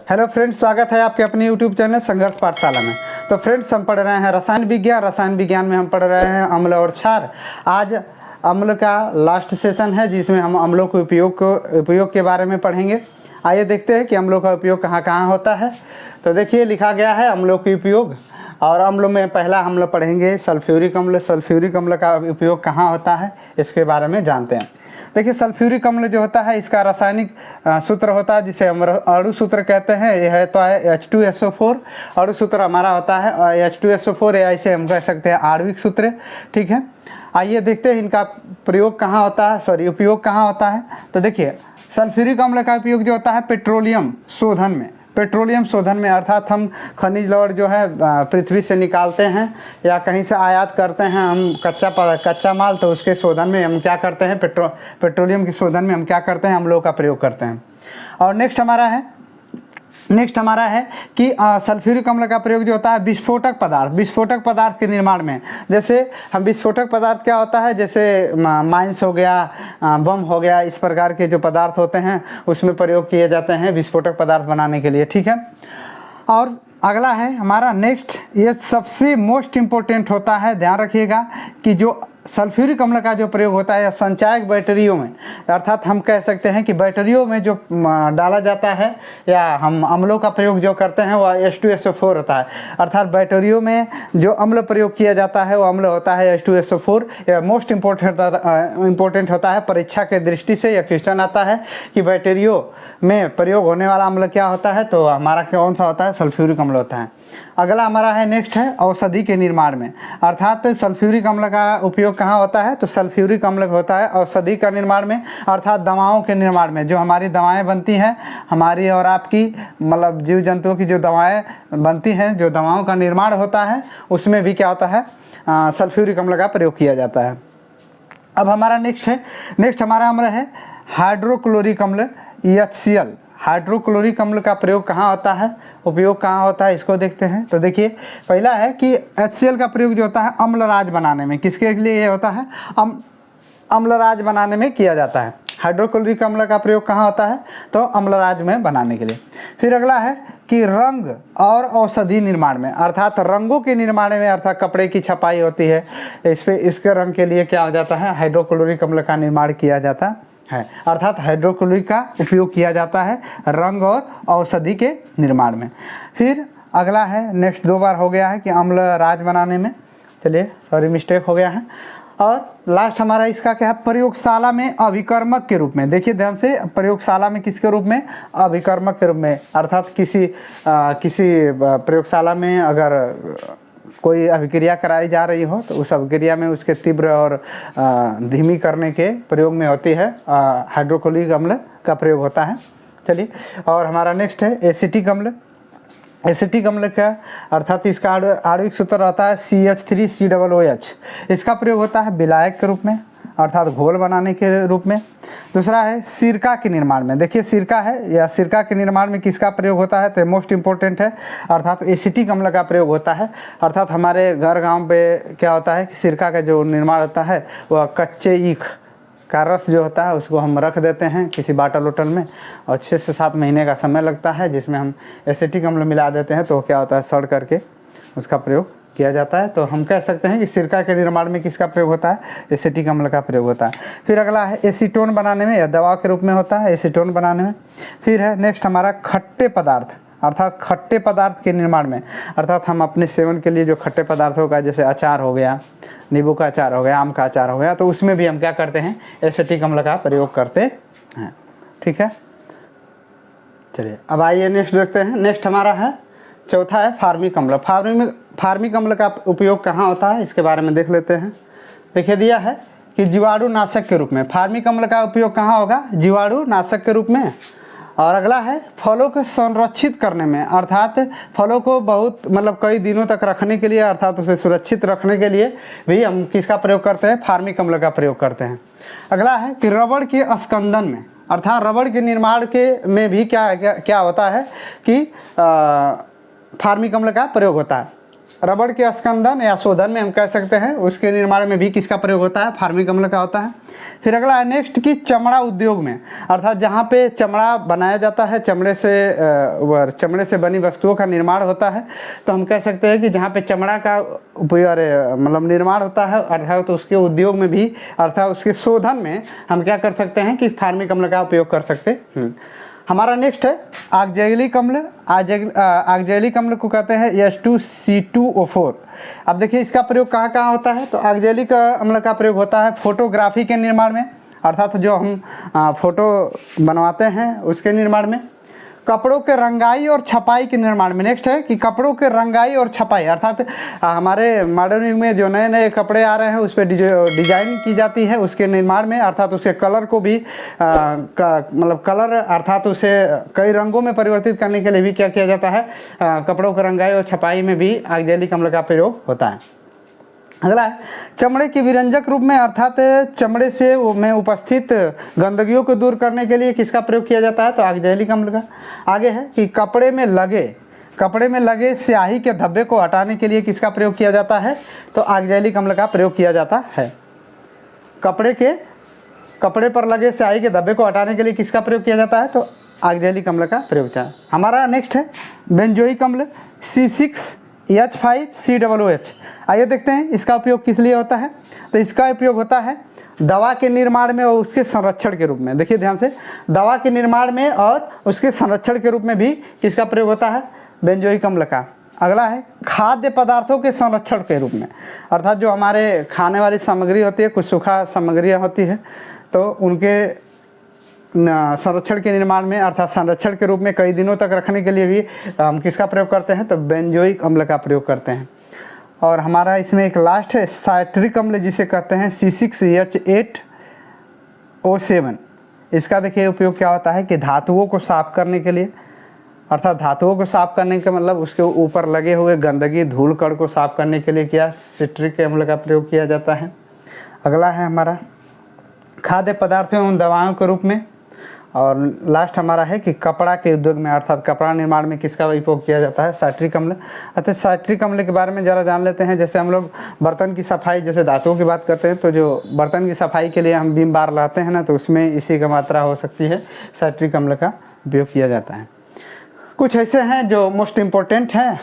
Hello friends, स्वागत है आपके अपने यूट्यूब चैनल संघर्ष पाठशाला में। तो फ्रेंड्स, हम पढ़ रहे हैं रसायन विज्ञान में हम पढ़ रहे हैं अम्ल और क्षार। आज अम्ल का लास्ट सेशन है जिसमें हम अम्लों के उपयोग के बारे में पढ़ेंगे। आइए देखते हैं कि अम्लों का उपयोग कहाँ कहाँ होता है। तो देखिए, लिखा गया है अम्लों के उपयोग, और अम्लों में पहला हम लोग पढ़ेंगे सल्फ्यूरिक अम्ल। सल्फ्यूरिक अम्ल का उपयोग कहाँ होता है इसके बारे में जानते हैं। देखिए, सल्फ्यूरिक अम्ल जो होता है इसका रासायनिक सूत्र होता है जिसे हम अणु सूत्र कहते हैं। यह है तो है H2SO4। अणु सूत्र हमारा होता है H2SO4, या इसे हम कह सकते हैं आणविक सूत्र। ठीक है, आइए देखते हैं इनका प्रयोग कहाँ होता है, उपयोग कहाँ होता है। तो देखिए, सल्फ्यूरिक अम्ल का उपयोग जो होता है पेट्रोलियम शोधन में, अर्थात हम खनिज लवण जो है पृथ्वी से निकालते हैं या कहीं से आयात करते हैं हम कच्चा माल, तो उसके शोधन में हम क्या करते हैं, पेट्रोलियम के शोधन में हम क्या करते हैं, हम लोग का प्रयोग करते हैं। और नेक्स्ट हमारा है कि सल्फ्यूरिक अम्ल का प्रयोग जो होता है विस्फोटक पदार्थ के निर्माण में। जैसे हम विस्फोटक पदार्थ क्या होता है, जैसे माइंस हो गया, बम हो गया, इस प्रकार के जो पदार्थ होते हैं उसमें प्रयोग किए जाते हैं विस्फोटक पदार्थ बनाने के लिए। ठीक है, और अगला है हमारा नेक्स्ट, ये सबसे मोस्ट इम्पोर्टेंट होता है। ध्यान रखिएगा कि जो सल्फ्यूरिक अम्ल का जो प्रयोग होता है संचायक बैटरियों में, अर्थात हम कह सकते हैं कि बैटरियों में जो डाला जाता है या हम अम्लों का प्रयोग जो करते हैं वह H2SO4 होता है। अर्थात बैटरियों में जो अम्ल प्रयोग किया जाता है वो अम्ल होता है H2SO4। यह मोस्ट इम्पोर्टेंट होता है। परीक्षा के दृष्टि से यह क्वेश्चन आता है कि बैटरियों में प्रयोग होने वाला अम्ल क्या होता है, तो हमारा कौन सा होता है, सल्फ्यूरिक अम्ल होता है। अगला हमारा है नेक्स्ट है औषधि के निर्माण में, अर्थात सल्फ्यूरिक अम्ल का उपयोग कहाँ होता है, तो सल्फ्यूरिक अम्ल होता है औषधि का निर्माण में, अर्थात दवाओं के निर्माण में। जो हमारी दवाएं बनती हैं, हमारी और आपकी मतलब जीव जंतुओं की जो दवाएं बनती हैं, जो दवाओं का निर्माण होता है, उसमें भी क्या होता है, सल्फ्यूरिक अम्ल का प्रयोग किया जाता है। अब हमारा नेक्स्ट हमारा अम्ल है हाइड्रोक्लोरिक अम्ल HCl। हाइड्रोक्लोरिक अम्ल का प्रयोग कहाँ होता है, उपयोग कहाँ होता है, इसको देखते हैं। तो देखिए, पहला है कि HCl का प्रयोग जो होता है अम्लराज बनाने में। किसके लिए ये होता है, अम्लराज बनाने में किया जाता है। हाइड्रोक्लोरिक अम्ल का प्रयोग कहाँ होता है, तो अम्लराज में बनाने के लिए। फिर अगला है कि रंग और औषधि निर्माण में, अर्थात रंगों के निर्माण में, अर्थात कपड़े की छपाई होती है, इसके रंग के लिए क्या हो जाता है, हाइड्रोक्लोरिक अम्ल का निर्माण किया जाता है। अर्थात हाइड्रोक्लोरिक का उपयोग किया जाता है रंग और औषधि के निर्माण में। फिर अगला है नेक्स्ट, 2 बार हो गया है कि अम्ल राज बनाने में, चलिए मिस्टेक हो गया है। और लास्ट हमारा इसका क्या है, प्रयोगशाला में अभिकर्मक के रूप में। देखिए ध्यान से, प्रयोगशाला में किसके रूप में, अभिकर्मक के रूप में। अर्थात किसी प्रयोगशाला में अगर कोई अभिक्रिया कराई जा रही हो तो उस अभिक्रिया में उसके तीव्र और धीमी करने के प्रयोग में होती है हाइड्रोक्लोरिक अम्ल का प्रयोग होता है। चलिए, और हमारा नेक्स्ट है एसिटिक अम्ल का, अर्थात इसका आणविक सूत्र रहता है CH3COOH। इसका प्रयोग होता है विलायक के रूप में, अर्थात घोल बनाने के रूप में। दूसरा है सिरका के निर्माण में। देखिए, सिरका है, या सिरका के निर्माण में किसका प्रयोग होता है, तो मोस्ट इम्पोर्टेंट है, अर्थात एसिटिक अम्ल का प्रयोग होता है। अर्थात हमारे घर गांव पे क्या होता है कि सिरका का जो निर्माण होता है वह कच्चे ईख का रस जो होता है उसको हम रख देते हैं किसी बाटल वोटल में, और 6 से 7 महीने का समय लगता है, जिसमें हम एसिटिक अम्ल मिला देते हैं, तो क्या होता है, सड़ करके उसका प्रयोग किया जाता है। तो हम कह सकते हैं कि सिरका के निर्माण में किसका प्रयोग होता है, एसिटिक अम्ल का प्रयोग होता है। फिर अगला है एसीटोन बनाने में, या दवा के रूप में होता है एसीटोन बनाने में। फिर है नेक्स्ट हमारा खट्टे पदार्थ, अर्थात खट्टे पदार्थ के निर्माण में, अर्थात हम अपने सेवन के लिए जो खट्टे पदार्थों का, जैसे अचार हो गया, नींबू का अचार हो गया, आम का अचार हो गया, तो उसमें भी हम क्या करते हैं, एसिटिक अम्ल का प्रयोग करते हैं। ठीक है, चलिए अब आइए नेक्स्ट देखते हैं। नेक्स्ट हमारा है चौथा है फार्मिक अम्ल। फार्मिक अम्ल का उपयोग कहाँ होता है, इसके बारे में देख लेते हैं। देखिए, दिया है कि जीवाणुनाशक के रूप में। फार्मिक अम्ल का उपयोग कहाँ होगा, जीवाणुनाशक के रूप में। और अगला है फलों को संरक्षित करने में, अर्थात फलों को बहुत कई दिनों तक रखने के लिए, अर्थात उसे सुरक्षित रखने के लिए भी हम किसका प्रयोग करते हैं, फार्मिक अम्ल का प्रयोग करते हैं। अगला है कि रबड़ के स्कंदन में, अर्थात रबड़ के निर्माण के में भी क्या होता है कि फार्मिक अम्ल का प्रयोग होता है। रबड़ के स्कंदन या शोधन में हम कह सकते हैं, उसके निर्माण में भी किसका प्रयोग होता है, फार्मिक अम्ल का होता है। फिर अगला है नेक्स्ट कि चमड़ा उद्योग में, अर्थात जहाँ पे चमड़ा बनाया जाता है, चमड़े से बनी वस्तुओं का निर्माण होता है, तो हम कह सकते हैं कि जहाँ पे चमड़ा का उपयोग मतलब निर्माण होता है, अर्थात तो उसके उद्योग में भी, अर्थात उसके शोधन में हम क्या कर सकते हैं कि फार्मिक अम्ल का उपयोग कर सकते हैं। हमारा नेक्स्ट है ऑक्जेलिक अम्ल। ऑक्जेलिक अम्ल को कहते हैं H2C2O4। अब देखिए इसका प्रयोग कहाँ कहाँ होता है, तो ऑक्जेलिक अम्ल का प्रयोग होता है फोटोग्राफी के निर्माण में, अर्थात जो हम फोटो बनवाते हैं उसके निर्माण में, कपड़ों के रंगाई और छपाई के निर्माण में। नेक्स्ट है कि कपड़ों के रंगाई और छपाई, अर्थात हमारे मॉडर्न युग में जो नए नए कपड़े आ रहे हैं उस पर डिजाइन की जाती है उसके निर्माण में, अर्थात उसके कलर को भी मतलब कलर अर्थात उसे कई रंगों में परिवर्तित करने के लिए भी क्या किया जाता है, कपड़ों के रंगाई और छपाई में भी ऑक्जेलिक अम्ल का प्रयोग होता है। अगला है चमड़े के विरंजक रूप में, अर्थात चमड़े से में उपस्थित गंदगियों को दूर करने के लिए किसका प्रयोग किया जाता है, तो ऑक्जेलिक अम्ल का। आगे है कि कपड़े में लगे स्याही के धब्बे को हटाने के लिए किसका प्रयोग किया जाता है, तो ऑक्जेलिक अम्ल का प्रयोग किया जाता है। कपड़े पर लगे स्याही के धब्बे को हटाने के लिए किसका प्रयोग किया जाता है, तो ऑक्जेलिक अम्ल का प्रयोग किया है। हमारा नेक्स्ट है बेंजोइक अम्ल C6H5COOH। आइए देखते हैं इसका उपयोग किस लिए होता है, तो इसका उपयोग होता है दवा के निर्माण में और उसके संरक्षण के रूप में। देखिए ध्यान से, दवा के निर्माण में और उसके संरक्षण के रूप में भी किसका प्रयोग होता है, बेंजोइक अम्ल का। अगला है खाद्य पदार्थों के संरक्षण के रूप में, अर्थात जो हमारे खाने वाली सामग्री होती है, कुछ सूखा सामग्रियाँ होती है, तो उनके संरक्षण के निर्माण में, अर्थात संरक्षण के रूप में कई दिनों तक रखने के लिए भी हम किसका प्रयोग करते हैं, तो बेंजोइक अम्ल का प्रयोग करते हैं। और हमारा इसमें एक लास्ट है साइट्रिक अम्ल, जिसे कहते हैं C6H8O7। इसका देखिए उपयोग क्या होता है कि धातुओं को साफ करने के लिए, अर्थात धातुओं को साफ करने का मतलब उसके ऊपर लगे हुए गंदगी धूल कण को साफ करने के लिए क्या सिट्रिक अम्ल का प्रयोग किया जाता है। अगला है हमारा खाद्य पदार्थों एवं दवाओं के रूप में। और लास्ट हमारा है कि कपड़ा के उद्योग में, अर्थात कपड़ा निर्माण में किसका उपयोग किया जाता है, साइट्रिक अम्ल। अतः साइट्रिक अम्ल के बारे में ज़रा जान लेते हैं। जैसे हम लोग बर्तन की सफाई, जैसे धातुओं की बात करते हैं, तो जो बर्तन की सफाई के लिए हम विम बार लाते हैं ना, तो उसमें इसी का मात्रा हो सकती है, साइट्रिक अम्ल का उपयोग किया जाता है। कुछ ऐसे हैं जो मोस्ट इम्पोर्टेंट हैं,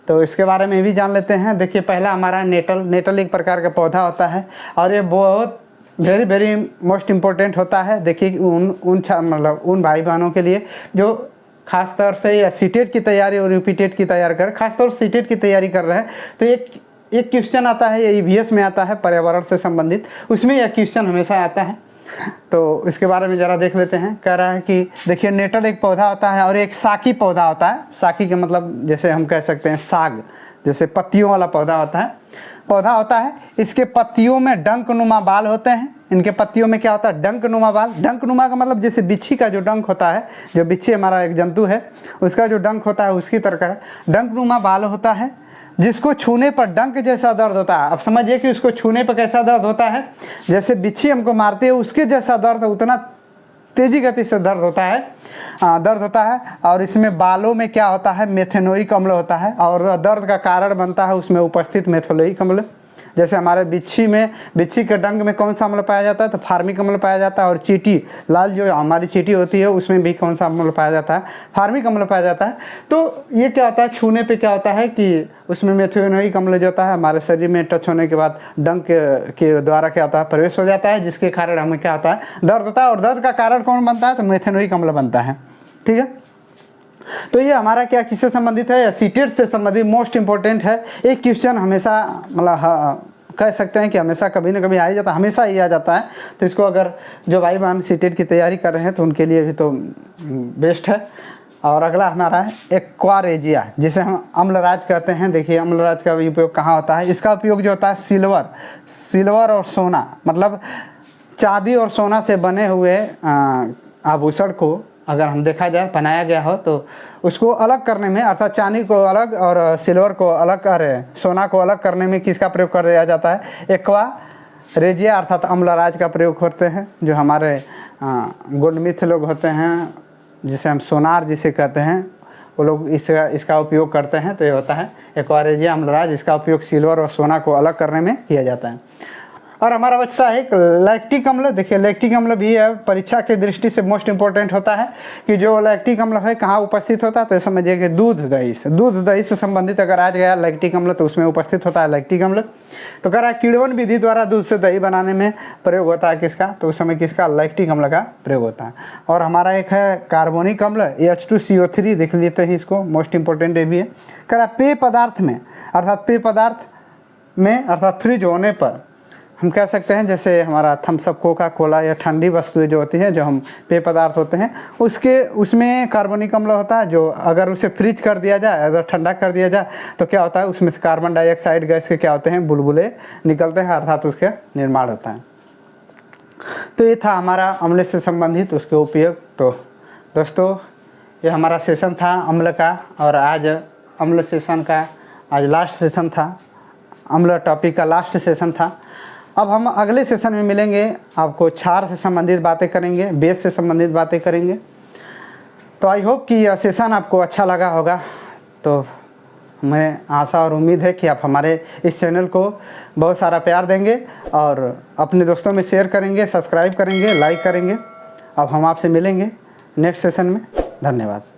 तो इसके बारे में भी जान लेते हैं। देखिए पहला हमारा नेटल एक प्रकार का पौधा होता है और ये बहुत वेरी मोस्ट इम्पोर्टेंट होता है। देखिए उन भाई बहनों के लिए जो खास तौर से या सीटेट की तैयारी और यूपीटेट की तैयारी कर, खासतौर से सीटेट की तैयारी कर रहे हैं, तो एक क्वेश्चन आता है, ये ईवीएस में आता है पर्यावरण से संबंधित, उसमें यह क्वेश्चन हमेशा आता है। तो इसके बारे में ज़रा देख लेते हैं। कह रहा है कि देखिए नेटल एक पौधा होता है और एक साकी पौधा होता है। साकी के मतलब जैसे हम कह सकते हैं साग, जैसे पत्तियों वाला पौधा होता है। इसके पत्तियों में डंकनुमा बाल होते हैं। इनके पत्तियों में क्या होता है, डंकनुमा बाल। डंकनुमा का मतलब जैसे बिच्छी का जो डंक होता है, जो बिच्छी हमारा एक जंतु है उसका जो डंक होता है उसकी तरह का डंकनुमा बाल होता है, जिसको छूने पर डंक जैसा दर्द होता है। अब समझिए कि उसको छूने पर कैसा दर्द होता है, जैसे बिच्छी हमको मारती है उसके जैसा दर्द, उतना तेजी गति से दर्द होता है। और इसमें बालों में क्या होता है, मेथेनोइक अम्ल होता है और दर्द का कारण बनता है उसमें उपस्थित मेथोलोइक अम्ल। जैसे हमारे बिच्छी के डंक में कौन सा अम्ल पाया जाता है, तो फार्मिक अम्ल पाया जाता है। और चींटी, लाल जो हमारी चींटी होती है उसमें भी कौन सा अम्ल पाया जाता है, फार्मिक अम्ल पाया जाता है। तो ये क्या होता है, छूने पे क्या होता है कि उसमें मेथेनोइक अम्ल जो होता है हमारे शरीर में टच होने के बाद डंक के द्वारा क्या होता है, प्रवेश हो जाता है, जिसके कारण हमें क्या होता है, दर्द होता है। और दर्द का कारण कौन बनता है, तो मेथेनोइक अम्ल बनता है। ठीक है, तो ये हमारा क्या किससे संबंधित है, सीटेट से संबंधित मोस्ट इंपॉर्टेंट है। एक क्वेश्चन हमेशा मतलब कह सकते हैं कि हमेशा कभी ना कभी आ ही जाता है, हमेशा ही आ जाता है। तो इसको अगर जो भाई बहन सीटेट की तैयारी कर रहे हैं तो उनके लिए भी तो बेस्ट है। और अगला हमारा है एक्वारेजिया, जिसे हम अम्लराज कहते हैं। देखिए अम्लराज का उपयोग कहाँ होता है, इसका उपयोग जो होता है सिल्वर और सोना, मतलब चांदी और सोना से बने हुए आभूषण को अगर हम देखा जाए बनाया गया हो तो उसको अलग करने में, अर्थात चांदी को अलग और सिल्वर को अलग सोना को अलग करने में किसका प्रयोग कर दिया जाता है, एक्वारेजिया अर्थात अम्लराज का प्रयोग करते हैं। जो हमारे गुणमित लोग होते हैं, जिसे हम सोनार जिसे कहते हैं, वो लोग इसका उपयोग करते हैं। तो ये होता है एक्वारेजिया अम्लराज, इसका उपयोग सिल्वर और सोना को अलग करने में किया जाता है। और हमारा बचता है एक लैक्टिक अम्ल। देखिए लैक्टिक अम्ल भी है, परीक्षा की दृष्टि से मोस्ट इंपॉर्टेंट होता है कि जो लैक्टिक अम्ल है कहाँ उपस्थित होता है। तो समझिए कि दूध दही से संबंधित अगर आ गया लैक्टिक अम्ल तो उसमें उपस्थित होता है लैक्टिक अम्ल। तो कह रहा है किण्वन विधि द्वारा दूध से दही बनाने में प्रयोग होता है किसका, तो उस समय किसका, लैक्टिक अम्ल का प्रयोग होता है। और हमारा एक है कार्बोनिक अम्ल H2CO3, देख लेते हैं इसको, मोस्ट इंपॉर्टेंट ये भी है। कह रहा है पेय पदार्थ में अर्थात फ्रिज होने पर हम कह सकते हैं, जैसे हमारा थम्सअप, कोका कोला या ठंडी वस्तुएं जो होती हैं, जो हम पेय पदार्थ होते हैं, उसमें कार्बनिक अम्ल होता है। जो अगर उसे फ्रीज कर दिया जाए, अगर ठंडा कर दिया जाए तो क्या होता है, उसमें से कार्बन डाइऑक्साइड गैस के क्या होते हैं, बुलबुले निकलते हैं, अर्थात उसके निर्माण होता है। तो ये था हमारा अम्ल से संबंधित उसके उपयोग। तो दोस्तों ये हमारा सेशन था अम्ल का, और आज अम्ल सेशन का आज लास्ट सेशन था, अम्ल टॉपिक का लास्ट सेशन था। अब हम अगले सेशन में मिलेंगे, आपको क्षार से संबंधित बातें करेंगे, बेस से संबंधित बातें करेंगे। तो आई होप कि यह सेशन आपको अच्छा लगा होगा। तो मैं आशा और उम्मीद है कि आप हमारे इस चैनल को बहुत सारा प्यार देंगे और अपने दोस्तों में शेयर करेंगे, सब्सक्राइब करेंगे, लाइक करेंगे। अब हम आपसे मिलेंगे नेक्स्ट सेशन में। धन्यवाद।